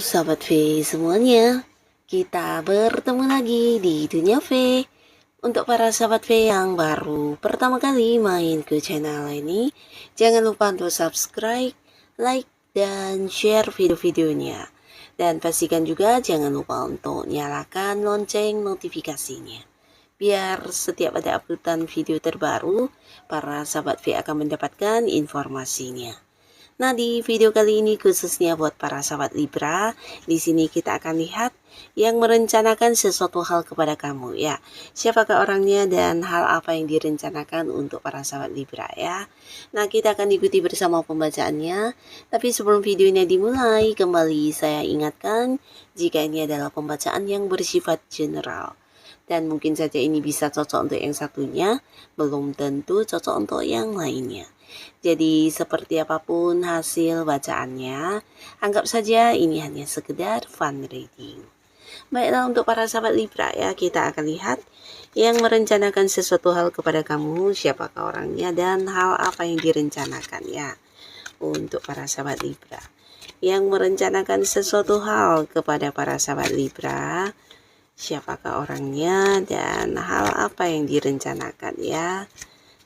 Sahabat V semuanya, kita bertemu lagi di Dunia V. Untuk para sahabat V yang baru pertama kali main ke channel ini, jangan lupa untuk subscribe, like, dan share video-videonya. Dan pastikan juga jangan lupa untuk nyalakan lonceng notifikasinya. Biar setiap ada uploadan video terbaru, para sahabat V akan mendapatkan informasinya. Nah, di video kali ini khususnya buat para sahabat Libra, di sini kita akan lihat yang merencanakan sesuatu hal kepada kamu ya. Siapakah orangnya dan hal apa yang direncanakan untuk para sahabat Libra ya. Nah, kita akan ikuti bersama pembacaannya. Tapi sebelum videonya dimulai, kembali saya ingatkan jika ini adalah pembacaan yang bersifat general. Dan mungkin saja ini bisa cocok untuk yang satunya, belum tentu cocok untuk yang lainnya. Jadi seperti apapun hasil bacaannya, anggap saja ini hanya sekedar fun reading. Baiklah, untuk para sahabat Libra ya, kita akan lihat yang merencanakan sesuatu hal kepada kamu, siapakah orangnya dan hal apa yang direncanakan ya. Untuk para sahabat Libra yang merencanakan sesuatu hal kepada para sahabat Libra, siapakah orangnya dan hal apa yang direncanakan ya.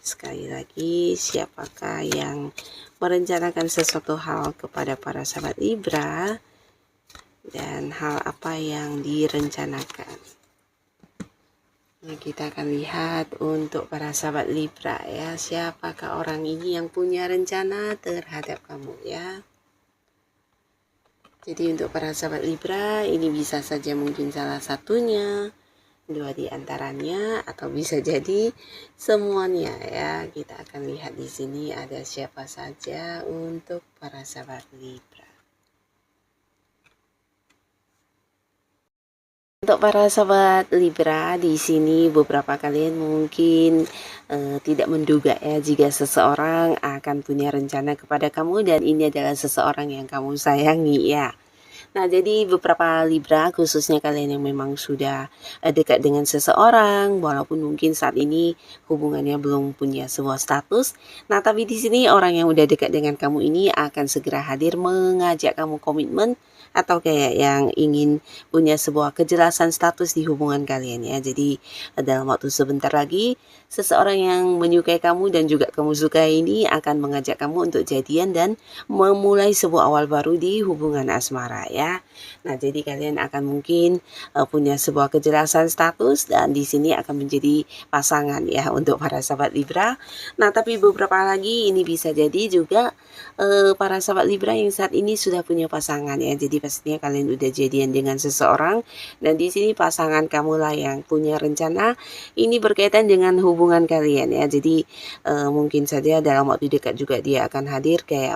Sekali lagi, siapakah yang merencanakan sesuatu hal kepada para sahabat Libra dan hal apa yang direncanakan. Nah, kita akan lihat untuk para sahabat Libra ya, siapakah orang ini yang punya rencana terhadap kamu ya. Jadi untuk para sahabat Libra, ini bisa saja mungkin salah satunya, dua di antaranya, atau bisa jadi semuanya ya. Kita akan lihat di sini ada siapa saja untuk para sahabat Libra. Untuk para sahabat Libra, di sini beberapa kalian mungkin tidak menduga ya jika seseorang akan punya rencana kepada kamu dan ini adalah seseorang yang kamu sayangi ya. Nah, jadi beberapa Libra, khususnya kalian yang memang sudah dekat dengan seseorang, walaupun mungkin saat ini hubungannya belum punya sebuah status. Nah, tapi di sini orang yang udah dekat dengan kamu ini akan segera hadir mengajak kamu komitmen atau kayak yang ingin punya sebuah kejelasan status di hubungan kalian ya. Jadi dalam waktu sebentar lagi seseorang yang menyukai kamu dan juga kamu sukai ini akan mengajak kamu untuk jadian dan memulai sebuah awal baru di hubungan asmara ya. Nah, jadi kalian akan mungkin punya sebuah kejelasan status dan di sini akan menjadi pasangan ya untuk para sahabat Libra. Nah, tapi beberapa lagi ini bisa jadi juga para sahabat Libra yang saat ini sudah punya pasangan ya. Jadi pastinya kalian udah jadian dengan seseorang dan di sini pasangan kamulah yang punya rencana ini berkaitan dengan hubungan kalian ya. Jadi mungkin saja dalam waktu dekat juga dia akan hadir kayak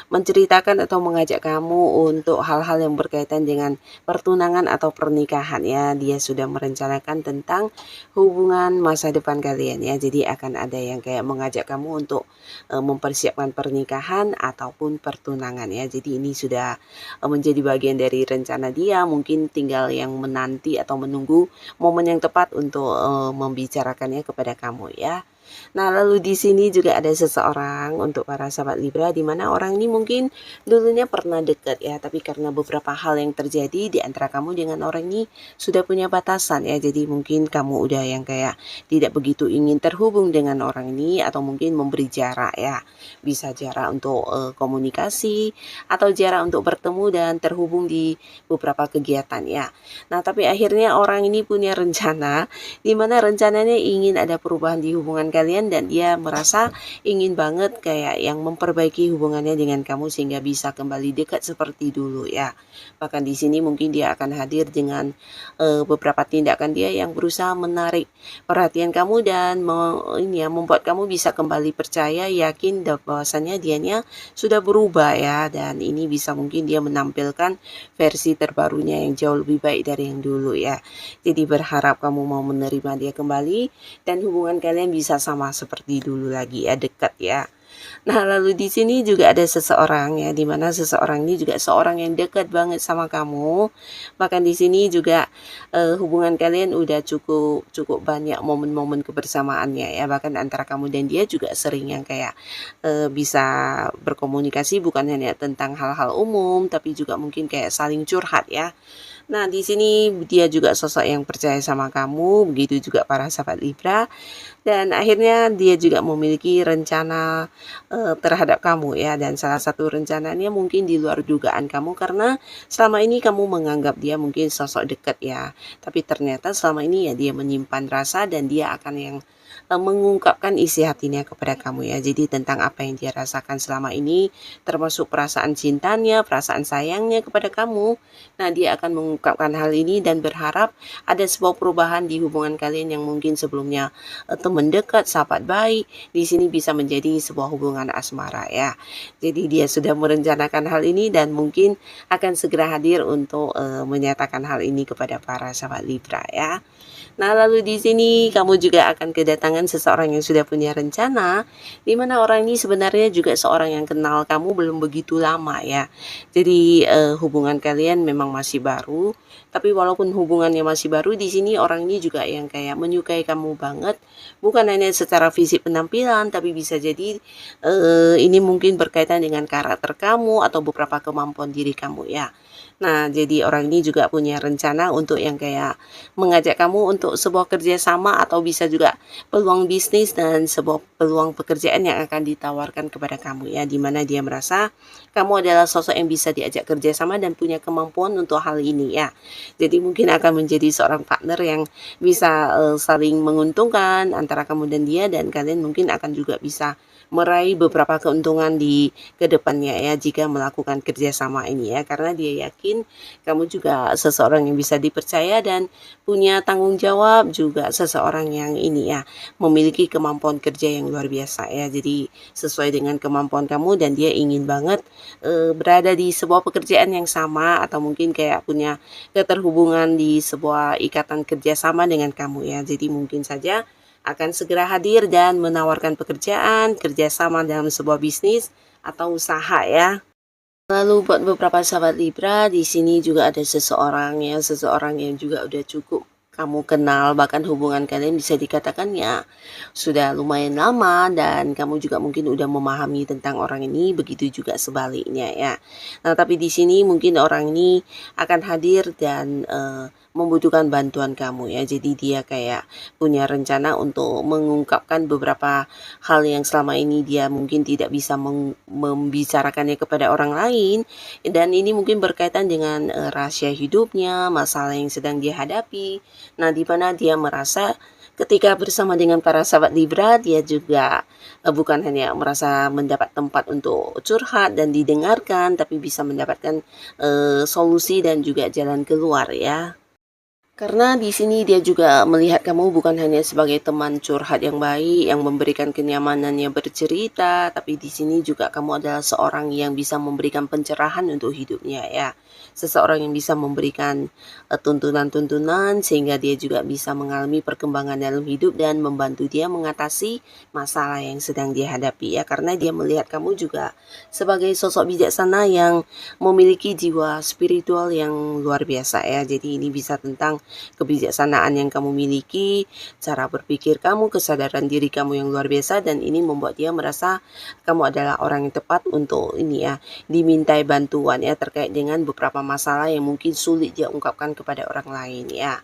menceritakan atau mengajak kamu untuk hal-hal yang berkaitan dengan pertunangan atau pernikahan ya. Dia sudah merencanakan tentang hubungan masa depan kalian ya. Jadi akan ada yang kayak mengajak kamu untuk mempersiapkan pernikahan ataupun pertunangan ya. Jadi ini sudah menjadi bagian dari rencana dia, mungkin tinggal yang menanti atau menunggu momen yang tepat untuk membicarakannya kepada kamu ya. Nah, lalu di sini juga ada seseorang untuk para sahabat Libra di mana orang ini mungkin dulunya pernah dekat ya, tapi karena beberapa hal yang terjadi di antara kamu dengan orang ini sudah punya batasan ya. Jadi mungkin kamu udah yang kayak tidak begitu ingin terhubung dengan orang ini atau mungkin memberi jarak ya. Bisa jarak untuk komunikasi atau jarak untuk bertemu dan terhubung di beberapa kegiatan ya. Nah, tapi akhirnya orang ini punya rencana di mana rencananya ingin ada perubahan di hubungan kalian dan dia merasa ingin banget kayak yang memperbaiki hubungannya dengan kamu sehingga bisa kembali dekat seperti dulu ya. Bahkan di sini mungkin dia akan hadir dengan beberapa tindakan dia yang berusaha menarik perhatian kamu dan membuat kamu bisa kembali percaya, yakin bahwasannya dianya sudah berubah ya, dan ini bisa mungkin dia menampilkan versi terbarunya yang jauh lebih baik dari yang dulu ya. Jadi berharap kamu mau menerima dia kembali dan hubungan kalian bisa sama seperti dulu lagi ya, dekat ya. Nah, lalu di sini juga ada seseorang ya, di mana seseorang ini juga seorang yang dekat banget sama kamu. Bahkan di sini juga, hubungan kalian udah cukup cukup banyak momen-momen kebersamaannya ya, bahkan antara kamu dan dia juga sering yang kayak, bisa berkomunikasi bukan hanya tentang hal-hal umum, tapi juga mungkin kayak saling curhat ya. Nah, di sini dia juga sosok yang percaya sama kamu, begitu juga para sahabat Libra. Dan akhirnya dia juga memiliki rencana, terhadap kamu ya, dan salah satu rencananya mungkin di luar dugaan kamu karena selama ini kamu menganggap dia mungkin sosok dekat ya, tapi ternyata selama ini ya dia menyimpan rasa dan dia akan yang, mengungkapkan isi hatinya kepada kamu ya. Jadi tentang apa yang dia rasakan selama ini, termasuk perasaan cintanya, perasaan sayangnya kepada kamu. Nah, dia akan mengungkapkan hal ini dan berharap ada sebuah perubahan di hubungan kalian yang mungkin sebelumnya teman dekat, sahabat baik, di sini bisa menjadi sebuah hubungan asmara ya. Jadi dia sudah merencanakan hal ini dan mungkin akan segera hadir untuk menyatakan hal ini kepada para sahabat Libra ya. Nah, lalu di sini kamu juga akan kedatangan seseorang yang sudah punya rencana, di mana orang ini sebenarnya juga seorang yang kenal kamu belum begitu lama ya. Jadi hubungan kalian memang masih baru, tapi walaupun hubungannya masih baru, di sini orang ini juga yang kayak menyukai kamu banget, bukan hanya secara fisik penampilan, tapi bisa jadi ini mungkin berkaitan dengan karakter kamu atau beberapa kemampuan diri kamu ya. Nah, jadi orang ini juga punya rencana untuk yang kayak mengajak kamu untuk sebuah kerjasama atau bisa juga peluang bisnis dan sebuah peluang pekerjaan yang akan ditawarkan kepada kamu ya, di mana dia merasa kamu adalah sosok yang bisa diajak kerjasama dan punya kemampuan untuk hal ini ya. Jadi mungkin akan menjadi seorang partner yang bisa saling menguntungkan antara kamu dan dia, dan kalian mungkin akan juga bisa meraih beberapa keuntungan di kedepannya ya jika melakukan kerjasama ini ya, karena dia yakin kamu juga seseorang yang bisa dipercaya dan punya tanggung jawab, juga seseorang yang ini ya memiliki kemampuan kerja yang luar biasa ya. Jadi sesuai dengan kemampuan kamu dan dia ingin banget berada di sebuah pekerjaan yang sama atau mungkin kayak punya keterhubungan di sebuah ikatan kerjasama dengan kamu ya. Jadi mungkin saja akan segera hadir dan menawarkan pekerjaan, kerjasama dalam sebuah bisnis atau usaha ya. Lalu buat beberapa sahabat Libra, di sini juga ada seseorang yang juga udah cukup kamu kenal, bahkan hubungan kalian bisa dikatakan ya sudah lumayan lama dan kamu juga mungkin udah memahami tentang orang ini, begitu juga sebaliknya ya. Nah, tapi di sini mungkin orang ini akan hadir dan membutuhkan bantuan kamu ya. Jadi dia kayak punya rencana untuk mengungkapkan beberapa hal yang selama ini dia mungkin tidak bisa membicarakannya kepada orang lain, dan ini mungkin berkaitan dengan rahasia hidupnya, masalah yang sedang dia hadapi. Nah, di mana dia merasa ketika bersama dengan para sahabat Libra, dia juga bukan hanya merasa mendapat tempat untuk curhat dan didengarkan, tapi bisa mendapatkan solusi dan juga jalan keluar ya. Karena di sini dia juga melihat kamu bukan hanya sebagai teman curhat yang baik, yang memberikan kenyamanannya bercerita, tapi di sini juga kamu adalah seorang yang bisa memberikan pencerahan untuk hidupnya ya. Seseorang yang bisa memberikan tuntunan-tuntunan sehingga dia juga bisa mengalami perkembangan dalam hidup dan membantu dia mengatasi masalah yang sedang dia hadapi ya. Karena dia melihat kamu juga sebagai sosok bijaksana yang memiliki jiwa spiritual yang luar biasa ya. Jadi ini bisa tentang kebijaksanaan yang kamu miliki, cara berpikir kamu, kesadaran diri kamu yang luar biasa, dan ini membuat dia merasa kamu adalah orang yang tepat untuk ini ya, dimintai bantuan ya terkait dengan beberapa masalah yang mungkin sulit dia ungkapkan kepada orang lain ya.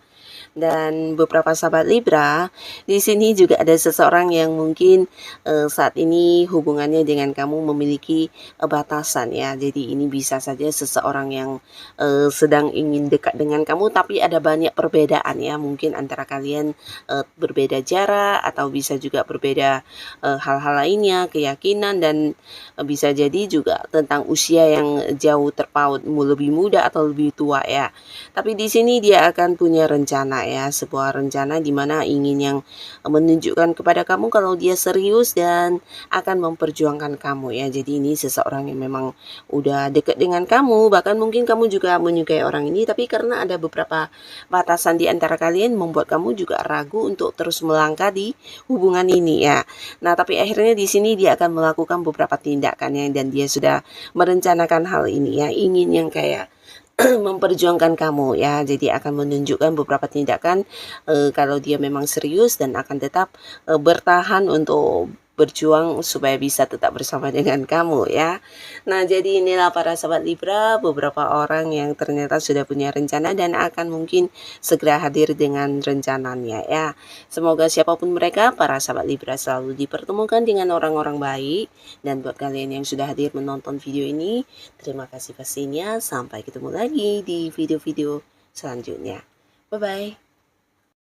Dan beberapa sahabat Libra, di sini juga ada seseorang yang mungkin saat ini hubungannya dengan kamu memiliki batasan ya. Jadi ini bisa saja seseorang yang sedang ingin dekat dengan kamu, tapi ada banyak perbedaan ya. Mungkin antara kalian berbeda jarak atau bisa juga berbeda hal-hal lainnya, keyakinan, dan bisa jadi juga tentang usia yang jauh terpaut, lebih muda atau lebih tua ya. Tapi di sini dia akan punya rencana rencana ya, sebuah rencana di mana ingin yang menunjukkan kepada kamu kalau dia serius dan akan memperjuangkan kamu ya. Jadi ini seseorang yang memang udah deket dengan kamu, bahkan mungkin kamu juga menyukai orang ini, tapi karena ada beberapa batasan di antara kalian membuat kamu juga ragu untuk terus melangkah di hubungan ini ya. Nah, tapi akhirnya di sini dia akan melakukan beberapa tindakan ya, dan dia sudah merencanakan hal ini ya, ingin yang kayak memperjuangkan kamu ya. Jadi akan menunjukkan beberapa tindakan kalau dia memang serius dan akan tetap bertahan untuk berjuang supaya bisa tetap bersama dengan kamu ya. Nah, jadi inilah para sahabat Libra, beberapa orang yang ternyata sudah punya rencana dan akan mungkin segera hadir dengan rencananya ya. Semoga siapapun mereka, para sahabat Libra selalu dipertemukan dengan orang-orang baik. Dan buat kalian yang sudah hadir menonton video ini, terima kasih pastinya. Sampai ketemu lagi di video-video selanjutnya. Bye-bye.